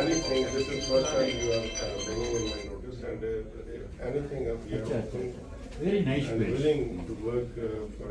Anything, this is first time you are bringing in my notice, and anything we are open Very nice and place. willing to work for.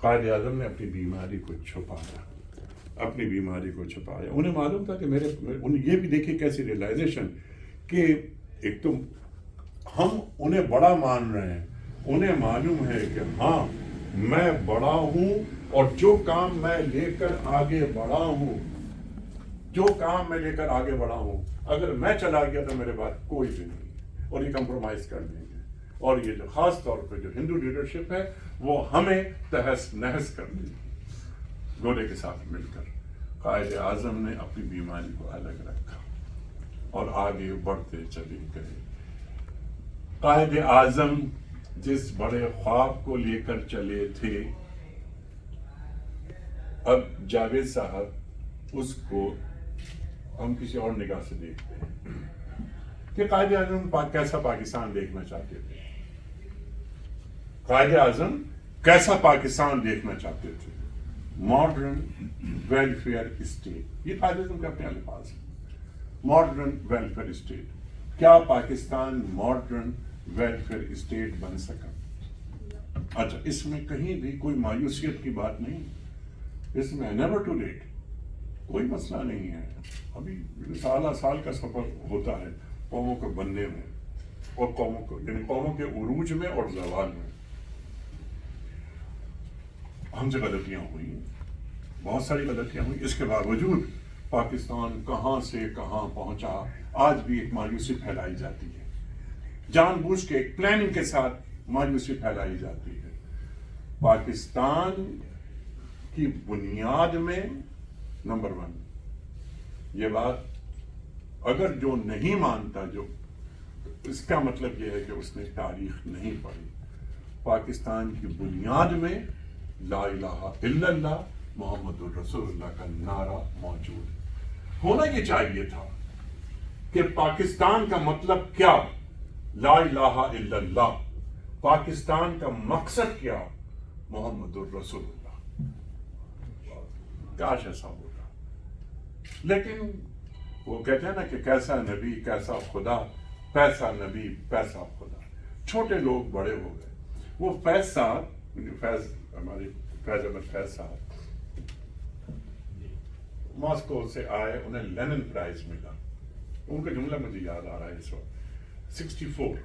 Quaid Azam نے اپنی بیماری کو چھپایا، اپنی بیماری کو چھپایا. انہیں معلوم تھا کہ انہیں یہ بھی دیکھیے کیسی ریئلائزیشن کہ ایک تو ہم انہیں بڑا مان رہے ہیں، انہیں معلوم ہے کہ ہاں میں بڑا ہوں اور جو کام میں لے کر آگے بڑھا ہوں اگر میں چلا گیا تو میرے بعد کوئی بھی نہیں، اور یہ کمپرومائز کر دیں گے. اور یہ جو خاص طور پہ جو ہندو لیڈرشپ ہے وہ ہمیں تہس نہس کر دے گی. گھوڑے کے ساتھ مل کر قائد اعظم نے اپنی بیماری کو الگ رکھا اور آگے بڑھتے چلے گئے. قائد اعظم جس بڑے خواب کو لے کر چلے تھے، اب جاوید صاحب اس کو ہم کسی اور نگاہ سے دیکھتے ہیں کہ قائد اعظم کیسا پاکستان دیکھنا چاہتے تھے. قائد اعظم کیسا پاکستان دیکھنا چاہتے تھے؟ Modern welfare state. یہ قائد اعظم کے اپنے الفاظ ہیں. Modern welfare state. کیا پاکستان ماڈرن ویلفیئر اسٹیٹ بن سکا؟ اچھا، اس میں کہیں بھی کوئی مایوسیت کی بات نہیں، اس میں نیور ٹو لیٹ، کوئی مسئلہ نہیں ہے. ابھی سال کا سفر ہوتا ہے قوموں کو بننے میں اور قوموں کے عروج میں اور زوال میں. ہم سے غلطیاں ہوئی، بہت ساری غلطیاں ہوئی، اس کے باوجود پاکستان کہاں سے کہاں پہنچا. آج بھی ایک مایوسی پھیلائی جاتی ہے، جان بوجھ کے ایک پلاننگ کے ساتھ مایوسی پھیلائی جاتی ہے. پاکستان کی بنیاد میں نمبر 1 یہ بات، اگر جو نہیں مانتا، جو اس کا مطلب یہ ہے کہ اس نے تاریخ نہیں پڑھی. پاکستان کی بنیاد میں لا الہ الا اللہ محمد الرسول اللہ کا نعرہ موجود ہونا یہ چاہیے تھا کہ پاکستان کا مطلب کیا، لا الہ الا اللہ. پاکستان کا مقصد کیا، محمد الرسول اللہ. کاش ایسا ہوگا. لیکن وہ کہتے ہیں نا کہ کیسا نبی کیسا خدا، پیسا نبی پیسا خدا. چھوٹے لوگ بڑے ہو گئے. وہ فیض صاحب، ہمارے فیض احمد فیض صاحب ماسکو سے آئے، انہیں لینن پرائز ملا. ان کا جملہ مجھے یاد آ رہا ہے اس وقت 64.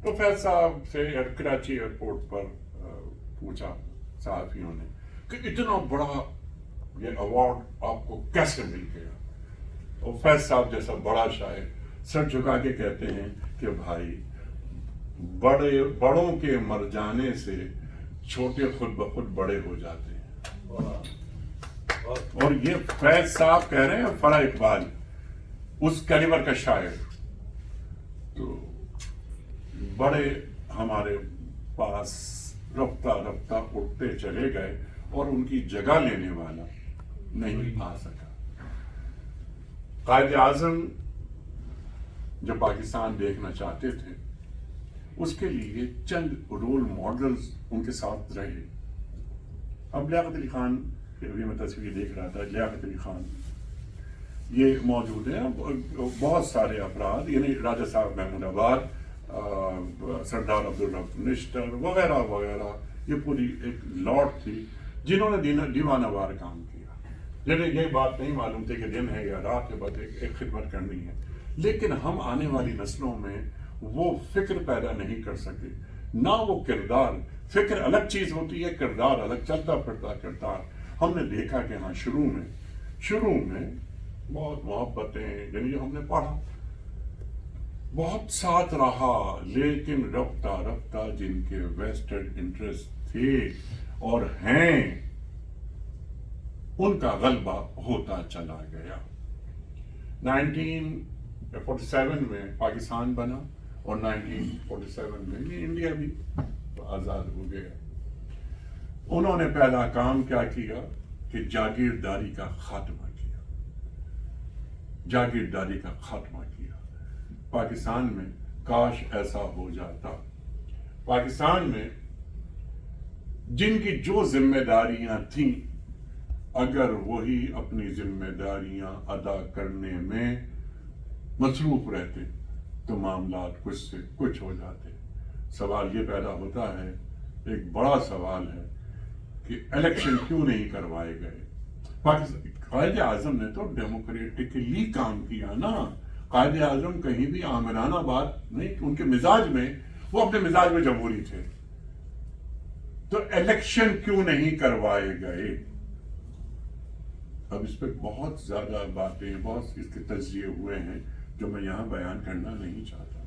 تو فیض صاحب سے کراچی ایئرپورٹ پر پوچھا صحافیوں نے کہ اتنا بڑا یہ ایوارڈ آپ کو کیسے مل گیا؟ اور فیض صاحب جیسا بڑا شاعر سر جھکا کے کہتے ہیں کہ بھائی، بڑوں کے مر جانے سے چھوٹے خود بخود بڑے ہو جاتے ہیں. اور یہ فیض صاحب کہہ رہے ہیں، فرح اقبال اس کیلیبر کا شاعر. تو بڑے ہمارے پاس رفتہ رفتہ اٹھتے چلے گئے اور ان کی جگہ لینے والا نہیں آ سکا. قائد اعظم جو پاکستان دیکھنا چاہتے تھے، اس کے لیے چند رول ماڈلز ان کے ساتھ رہے. اب لیاقت علی خان، ابھی میں تصویر دیکھ رہا تھا، لیاقت علی خان یہ موجود ہیں. بہت سارے افراد، یعنی راجہ صاحب محمود آباد، سردار عبدالرب نشتر وغیرہ وغیرہ، یہ پوری ایک لاٹ تھی جنہوں نے دیوانہ وار کام کیا. جنہیں یہ بات نہیں معلوم تھی کہ دن ہے یا رات ہے، بس ایک خدمت کرنی ہے. لیکن ہم آنے والی نسلوں میں وہ فکر پیدا نہیں کر سکے، نہ وہ کردار. فکر الگ چیز ہوتی ہے، کردار الگ. چلتا پھرتا کردار. ہم نے دیکھا کہ ہاں شروع میں بہت محبتیں، یعنی جو ہم نے پڑھا، بہت ساتھ رہا، لیکن رفتہ رفتہ جن کے ویسٹڈ انٹرسٹ تھے اور ہیں، ان کا غلبہ ہوتا چلا گیا. 1947 میں پاکستان بنا اور 1947 میں انڈیا بھی آزاد ہو گیا. انہوں نے پہلا کام کیا کیا کہ جاگیرداری کا خاتمہ کیا. جاگیرداری کا خاتمہ کیا. پاکستان میں کاش ایسا ہو جاتا. پاکستان میں جن کی جو ذمہ داریاں تھیں، اگر وہی اپنی ذمہ داریاں ادا کرنے میں مصروف رہتے تو معاملات کچھ سے کچھ ہو جاتے. سوال یہ پیدا ہوتا ہے، ایک بڑا سوال ہے کہ الیکشن کیوں نہیں کروائے گئے. قائد اعظم نے تو ڈیموکریٹکلی کام کیا نا. قائد اعظم کہیں بھی آمرانہ بات نہیں, ان کے مزاج میں, وہ اپنے مزاج میں جمہوری تھے. تو الیکشن کیوں نہیں کروائے گئے؟ اب اس پہ بہت زیادہ باتیں, بہت اس کے تجزیے ہوئے ہیں جو میں یہاں بیان کرنا نہیں چاہتا.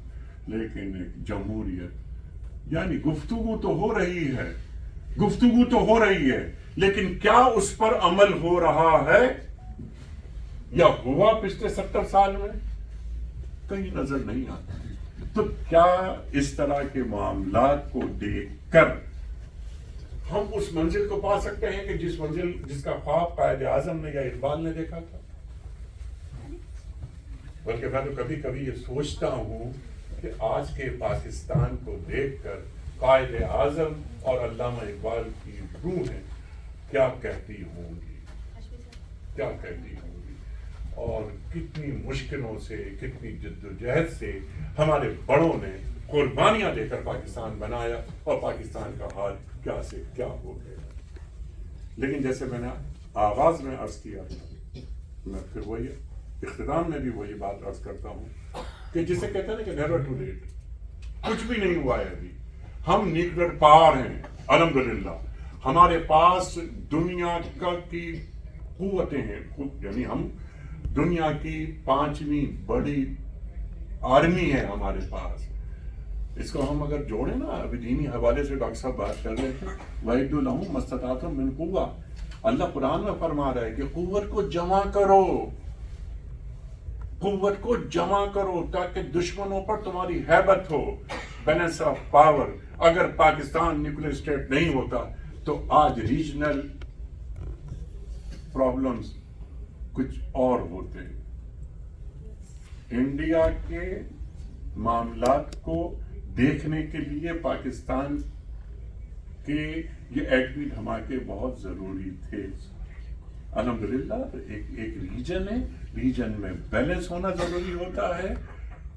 لیکن جمہوریت یعنی گفتگو تو ہو رہی ہے, گفتگو تو ہو رہی ہے, لیکن کیا اس پر عمل ہو رہا ہے یا ہوا پچھلے 70 سال میں؟ کہیں نظر نہیں آتا. تو کیا اس طرح کے معاملات کو دیکھ کر ہم اس منزل کو پا سکتے ہیں کہ جس کا خواب قائد اعظم نے یا اقبال نے دیکھا تھا؟ بلکہ میں تو کبھی کبھی یہ سوچتا ہوں کہ آج کے پاکستان کو دیکھ کر قائد اعظم اور علامہ اقبال کی روحیں کیا کہتی ہوں گی, کیا کہتی ہوں گی, اور کتنی مشکلوں سے, کتنی جدوجہد سے ہمارے بڑوں نے قربانیاں دے کر پاکستان بنایا, اور پاکستان کا حال کیا سے کیا ہو گیا. لیکن جیسے میں نے آغاز میں عرض کیا, میں پھر وہی اختتام میں بھی وہی بات عرض کرتا ہوں کہ جسے کہتے ہیں کہ نیور ٹو لیٹ, کچھ بھی نہیں ہوا ہے ابھی. ہم نیکڑ پار ہیں الحمدللہ. ہمارے پاس دنیا کی قوتیں ہیں, یعنی ہم دنیا کی 5ویں بڑی آرمی ہے ہمارے پاس. اس کو ہم اگر جوڑیں نا, ابھی دینی حوالے سے ڈاکٹر صاحب بات کر رہے تھے, وَإِدُّ لَهُم مَا اسْتَطَعْتُم مِّن قُوَّةٍ. اللہ قرآن میں فرما رہا ہے کہ قوت کو جمع کرو, قوت کو جمع کرو تاکہ دشمنوں پر تمہاری ہیبت ہو, بیلنس آف پاور. اگر پاکستان نیوکلیر اسٹیٹ نہیں ہوتا تو آج ریجنل پرابلمز کچھ اور ہوتے. انڈیا کے معاملات کو دیکھنے کے لیے پاکستان کے یہ ایٹمی دھماکے بہت ضروری تھے. الحمدللہ ایک ریجن ہے, ریجن میں بیلنس ہونا ضروری ہوتا ہے.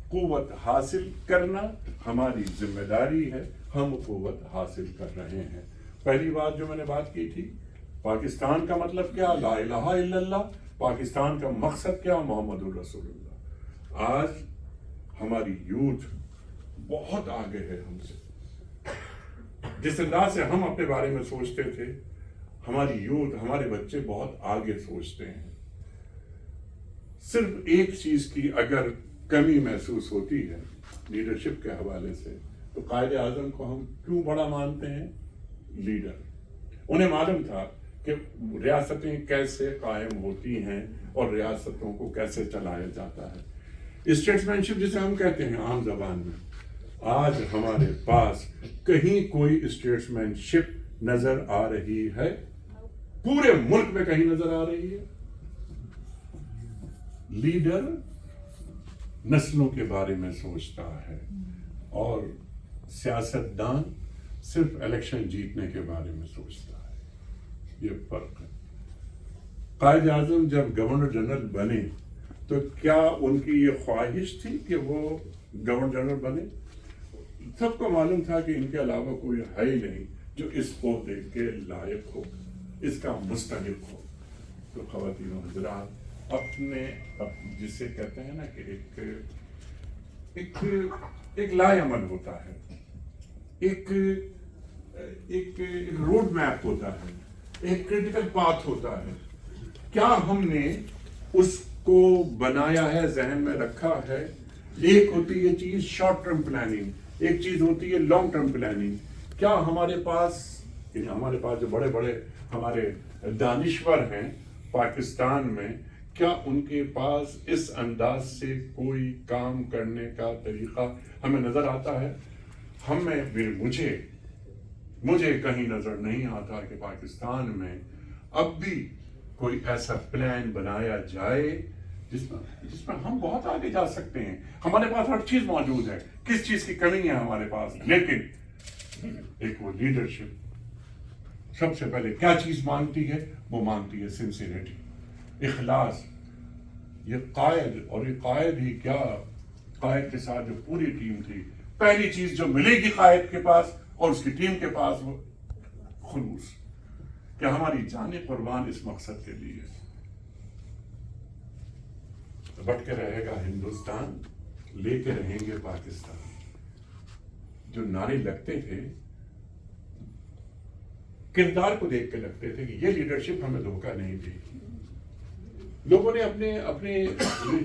قوت حاصل کرنا ہماری ذمہ داری ہے, ہم قوت حاصل کر رہے ہیں. پہلی بات جو میں نے بات کی تھی, پاکستان کا مطلب کیا؟ لا الہ الا اللہ. پاکستان کا مقصد کیا؟ محمد الرسول اللہ. آج ہماری یوتھ بہت آگے ہے ہم سے. جس انداز سے ہم اپنے بارے میں سوچتے تھے, ہماری یوتھ, ہمارے بچے بہت آگے سوچتے ہیں. صرف ایک چیز کی اگر کمی محسوس ہوتی ہے لیڈرشپ کے حوالے سے, تو قائد اعظم کو ہم کیوں بڑا مانتے ہیں؟ لیڈر. انہیں معلوم تھا کہ ریاستیں کیسے قائم ہوتی ہیں اور ریاستوں کو کیسے چلایا جاتا ہے. اسٹیٹسمین شپ جسے ہم کہتے ہیں عام زبان میں, آج ہمارے پاس کہیں کوئی اسٹیٹسمین شپ نظر آ رہی ہے؟ پورے ملک میں کہیں نظر آ رہی ہے؟ لیڈر نسلوں کے بارے میں سوچتا ہے اور سیاستدان صرف الیکشن جیتنے کے بارے میں سوچتا ہے. یہ فرق ہے. قائد اعظم جب گورنر جنرل بنے تو کیا ان کی یہ خواہش تھی کہ وہ گورنر جنرل بنے؟ سب کو معلوم تھا کہ ان کے علاوہ کوئی ہے ہی نہیں جو اس عہدے کے لائق ہو, اس کا مستحق ہو. تو خواتین و حضرات, اپنے جسے کہتے ہیں نا کہ ایک لائے عمل ہوتا ہے, ایک روڈ میپ ہوتا ہے, ایک کریٹیکل پاتھ ہوتا ہے. کیا ہم نے اس کو بنایا ہے, ذہن میں رکھا ہے؟ ایک ہوتی ہے چیز شارٹ ٹرم پلاننگ, ایک چیز ہوتی ہے لانگ ٹرم پلاننگ. کیا ہمارے پاس جو بڑے بڑے ہمارے دانشور ہیں پاکستان میں, کیا ان کے پاس اس انداز سے کوئی کام کرنے کا طریقہ ہمیں نظر آتا ہے؟ مجھے کہیں نظر نہیں آتا کہ پاکستان میں اب بھی کوئی ایسا پلان بنایا جائے جس میں ہم بہت آگے جا سکتے ہیں. ہمارے پاس ہر چیز موجود ہے, کس چیز کی کمی ہے ہمارے پاس؟ لیکن ایک وہ لیڈرشپ سب سے پہلے کیا چیز مانگتی ہے؟ وہ مانگتی ہے سنسیریٹی, اخلاص. یہ قائد, اور یہ قائد ہی کیا, قائد کے ساتھ جو پوری ٹیم تھی, پہلی چیز جو ملے گی قائد کے پاس اور اس کی ٹیم کے پاس, وہ خلوص. کہ ہماری جانیں قربان اس مقصد کے لیے. بٹ کے رہے گا ہندوستان، لے کے رہیں گے پاکستان. جو نعرے لگتے تھے کردار کو دیکھ کے لگتے تھے کہ یہ لیڈرشپ ہمیں دھوکہ نہیں دے گی. لوگوں نے اپنے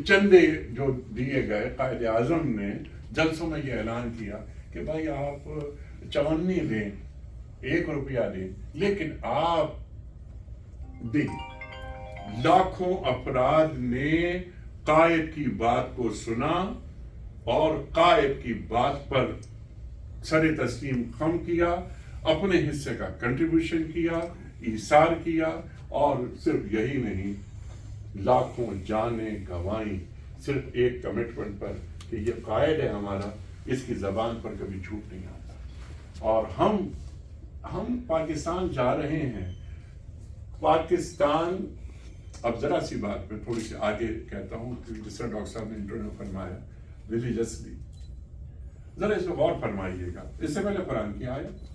چندے جو دیے گئے، قائد اعظم نے جلسوں میں یہ اعلان کیا کہ بھائی آپ 54 دیں، 1 روپیہ دیں، لیکن آپ دیں. لاکھوں افراد نے قائد کی بات کو سنا اور قائد کی بات پر سر تسلیم خم کیا، اپنے حصے کا کنٹریبیوشن کیا، ایثار کیا، اور صرف یہی نہیں، لاکھوں جانیں گنوائیں صرف ایک کمٹمنٹ پر کہ یہ قائد ہے ہمارا، اس کی زبان پر کبھی جھوٹ نہیں آتا. اور ہم پاکستان جا رہے ہیں. پاکستان، اب ذرا سی بات میں تھوڑی سی آگے کہتا ہوں کہ جس طرح ڈاکٹر صاحب نے انٹرویو فرمایا ریلیجسلی، ذرا اس کو غور فرمائیے گا. اس سے پہلے قرآن کی آیت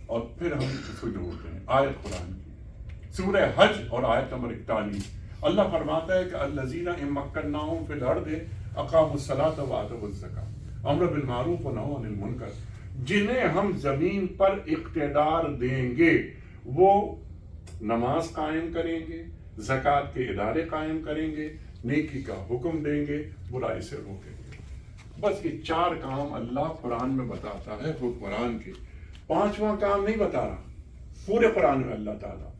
اور پھر ہم اس کو جوڑتے ہیں. آیت قرآن کی سورہ حج اور آیت نمبر 41. اللہ فرماتا ہے کہ الذین ان مکناہم فی الارض اقاموا الصلاۃ وآتوا الزکاۃ امر بالمعروف ونہی عن المنکر. جنہیں ہم زمین پر اقتدار دیں گے وہ نماز قائم کریں گے، زکوٰۃ کے ادارے قائم کریں گے، نیکی کا حکم دیں گے، برائی سے روکیں گے. بس یہ 4 کام اللہ قرآن میں بتاتا ہے حکمران کے. 5واں کام نہیں بتا رہا پورے قرآن میں اللہ تعالیٰ.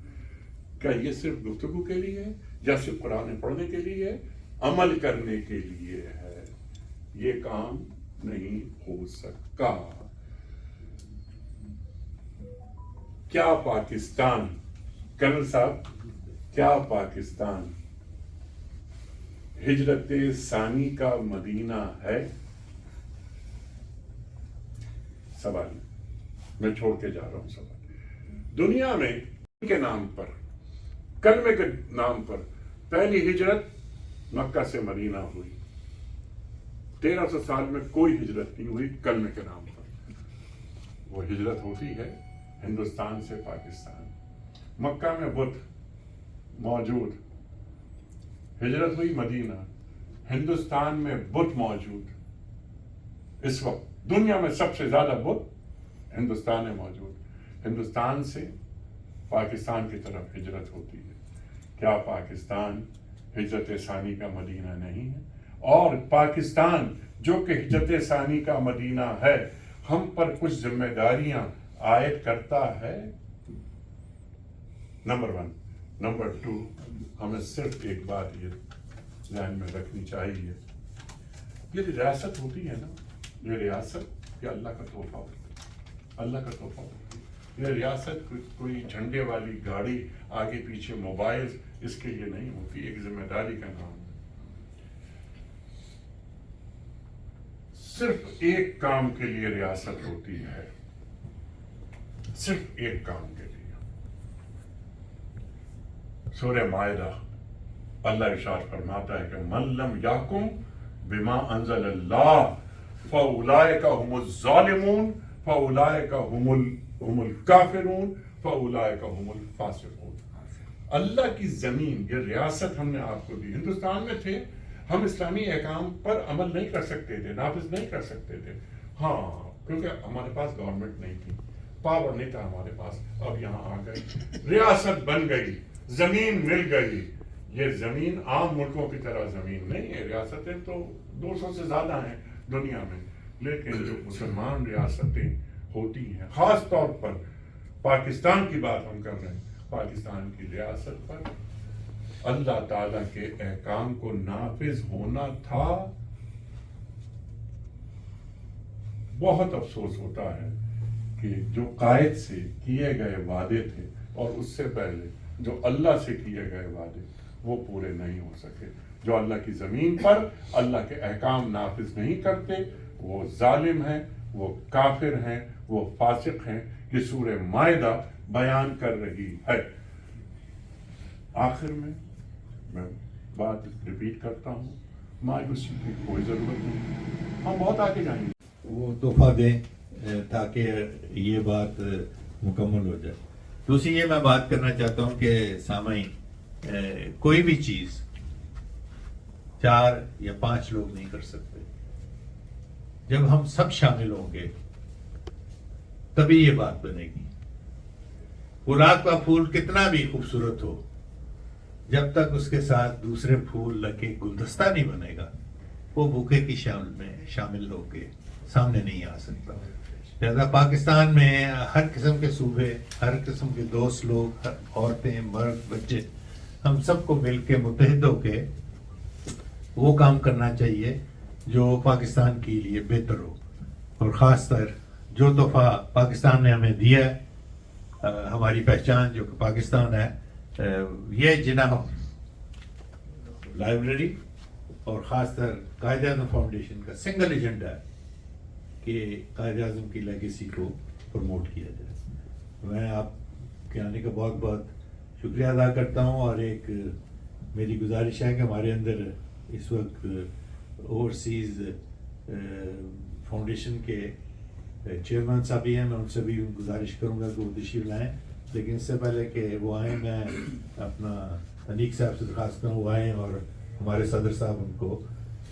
کیا یہ صرف گفتگو کے لیے ہے یا صرف قرآن پڑھنے کے لیے ہے؟ عمل کرنے کے لیے ہے. یہ کام نہیں ہو سکتا. کیا پاکستان، کرنل صاحب، کیا پاکستان ہجرت ثانی کا مدینہ ہے؟ سوال میں چھوڑ کے جا رہا ہوں. سوال دنیا میں کے نام پر، کلمے کے نام پر پہلی ہجرت مکہ سے مدینہ ہوئی. 1300 سال میں کوئی ہجرت نہیں ہوئی کلمے کے نام پر. وہ ہجرت ہوتی ہے ہندوستان سے پاکستان. مکہ میں بت موجود، ہجرت ہوئی مدینہ. ہندوستان میں بت موجود. اس وقت دنیا میں سب سے زیادہ بت ہندوستان میں موجود. ہندوستان سے پاکستان کی طرف ہجرت ہوتی ہے. کیا پاکستان ہجرت ثانی کا مدینہ نہیں ہے؟ اور پاکستان جو کہ ہجرت ثانی کا مدینہ ہے، ہم پر کچھ ذمہ داریاں عائد کرتا ہے. نمبر 1. نمبر 2، ہمیں صرف ایک بات یہ ذہن میں رکھنی چاہیے، یہ ریاست ہوتی ہے نا، یہ ریاست یہ اللہ کا تحفہ ہوتا ہے. اللہ کا تحفہ ہوتا ہے. یہ ریاست کوئی جھنڈے والی گاڑی، آگے پیچھے موبائل، اس کے لیے نہیں ہوتی. ایک ذمہ داری کا نام ہے. صرف ایک کام کے لیے ریاست ہوتی ہے، صرف ایک کام کے لیے. سورہ مائدہ اللہ ارشاد فرماتا ہے کہ من لم یحکم بما انزل اللہ فاولئک هم الظالمون فاولئک هم الکافرون فاولئک هم الفاسقون. اللہ کی زمین، یہ ریاست ہم نے آپ کو دی. ہندوستان میں تھے ہم، اسلامی احکام پر عمل نہیں کر سکتے تھے، نافذ نہیں کر سکتے تھے. ہاں، کیونکہ ہمارے پاس گورنمنٹ نہیں تھی، پاور نہیں تھا ہمارے پاس. اب یہاں آ گئی، ریاست بن گئی، زمین مل گئی. یہ زمین عام ملکوں کی طرح زمین نہیں ہے. ریاستیں تو 200 سے زیادہ ہیں دنیا میں، لیکن جو مسلمان ریاستیں ہوتی ہیں، خاص طور پر پاکستان کی بات ہم کر رہے ہیں، پاکستان کی ریاست پر اللہ تعالیٰ کے احکام کو نافذ ہونا تھا. بہت افسوس ہوتا ہے کہ جو قائد سے کیے گئے وعدے تھے اور اس سے پہلے جو اللہ سے کیے گئے وعدے وہ پورے نہیں ہو سکے. جو اللہ کی زمین پر اللہ کے احکام نافذ نہیں کرتے وہ ظالم ہیں، وہ کافر ہیں، وہ فاسق ہیں. یہ سورہ مائدہ بیان کر رہی ہے. آخر میں بات ریپیٹ کرتا ہوں، مایوسی کی کوئی ضرورت نہیں، ہم بہت آگے جائیں گے. وہ تحفہ دیں تاکہ یہ بات مکمل ہو جائے. دوسری یہ میں بات کرنا چاہتا ہوں کہ سامعین کوئی بھی چیز 4 یا 5 لوگ نہیں کر سکتے. جب ہم سب شامل ہوں گے تبھی یہ بات بنے گی. گلاب کا پھول کتنا بھی خوبصورت ہو، جب تک اس کے ساتھ دوسرے پھول لگے گلدستہ نہیں بنے گا، وہ بوکے کی شامل ہو کے سامنے نہیں آ سکتا. لہذا پاکستان میں ہر قسم کے صوبے، ہر قسم کے دوست لوگ، عورتیں، مرد، بچے، ہم سب کو مل کے متحد ہو کے وہ کام کرنا چاہیے جو پاکستان کے لیے بہتر ہو. اور خاص طر جو تحفہ پاکستان نے ہمیں دیا ہے، ہماری پہچان جو کہ پاکستان ہے، یہ جناح لائبریری اور خاص طر قائد اعظم فاؤنڈیشن کا سنگل ایجنڈا ہے کہ قائد اعظم کی لیگیسی کو پروموٹ کیا جائے. میں آپ کے آنے کا بہت بہت شکریہ ادا کرتا ہوں، اور ایک میری گزارش ہے کہ ہمارے اندر اس وقت اوورسیز فاؤنڈیشن کے چیئرمین صاحب بھی ہیں. میں ان سے بھی گزارش کروں گا کہ وہ تشریف لائیں، لیکن اس سے پہلے کہ وہ آئیں میں اپنا انیک صاحب سے درخواست کروں وہ آئیں اور ہمارے صدر صاحب ان کو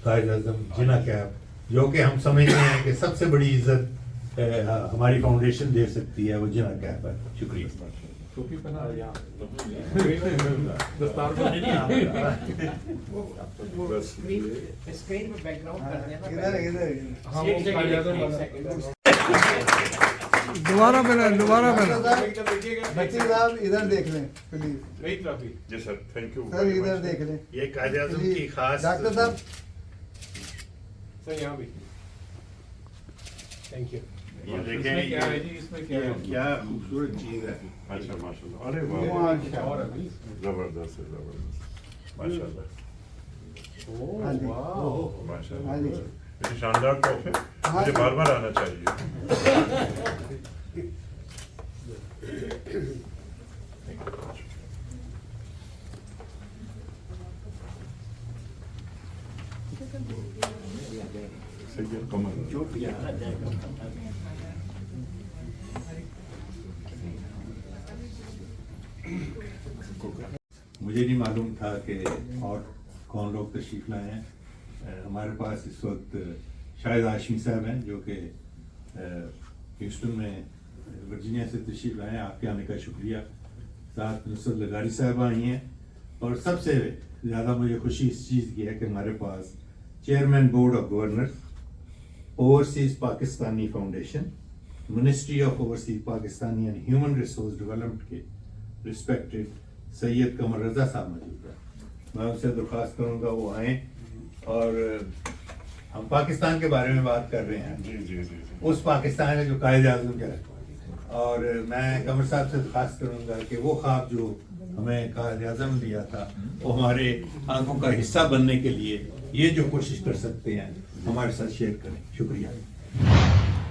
قائد اعظم جناح کیپ، جو کہ ہم سمجھتے ہیں کہ سب سے بڑی عزت ہماری فاؤنڈیشن دے سکتی ہے، وہ جناح کیپ ہے. شکریہ. دوبارہ بچے صاحب ادھر دیکھ لیں پلیز. جی سر، تھینک یو سر ادھر دیکھ لیں. یہ قائد اعظم کی خاص ڈاکٹر صاحب سر یہاں بھی تھینک یو. یہ دیکھیں کیا خوبصورت چیز ہے. اچھا ماشاء اللہ. ارے واہ، زبردست ہے، زبردست، ماشاء اللہ، ہاں جی ماشاء ہاں اللہ. جی. یہ شاندار تحفے، مجھے بار بار آنا چاہیے. سید قمر مجھے نہیں معلوم تھا کہ اور کون لوگ تشریف لائے ہیں. ہمارے پاس اس وقت شاہد ہاشمی صاحب ہیں جو کہ ہیوسٹن میں ورجینیا سے تشریف لائے ہیں. آپ کے آنے کا شکریہ. ساتھ نصرت لغاری صاحب آئی ہیں، اور سب سے زیادہ مجھے خوشی اس چیز کی ہے کہ ہمارے پاس chairman board of governors, overseas Pakistani foundation, ministry of overseas Pakistani and human resource development کے ریسپیکٹڈ سید قمر رضا صاحب موجود ہیں. میں ان سے درخواست کروں گا وہ آئیں، اور ہم پاکستان کے بارے میں بات کر رہے ہیں، جی جی جی جی. اس پاکستان ہے جو قائد اعظم کا ہے. اور میں قمر صاحب سے درخواست کروں گا کہ وہ خواب جو ہمیں قائد اعظم دیا تھا وہ ہمارے آنکھوں کا حصہ بننے کے لیے یہ جو کوشش کر سکتے ہیں ہمارے ساتھ شیئر کریں. شکریہ.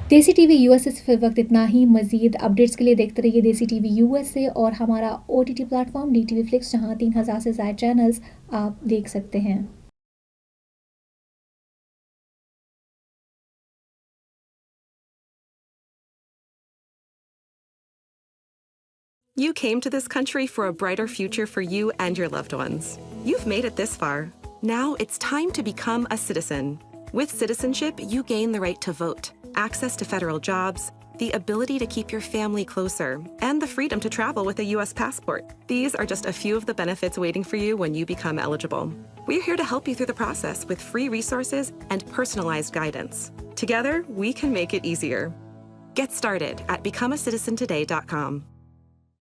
دیسی ٹی وی یو ایس اے سے فی الوقت اتنا ہی. مزید اپڈیٹس کے لیے دیکھتے رہیے Desi TV U S A اے اور ہمارا OTT platform DTV flix, جہاں 3000 سے زائد چینلز آپ دیکھ سکتے ہیں. You came to this country for a brighter future for you and your loved ones. You've made it this far. Now it's time to become a citizen. With citizenship, you gain the right to vote, access to federal jobs, the ability to keep your family closer, and the freedom to travel with a U.S. passport. These are just a few of the benefits waiting for you when you become eligible. We're here to help you through the process with free resources and personalized guidance. Together, we can make it easier. Get started at becomeacitizentoday.com.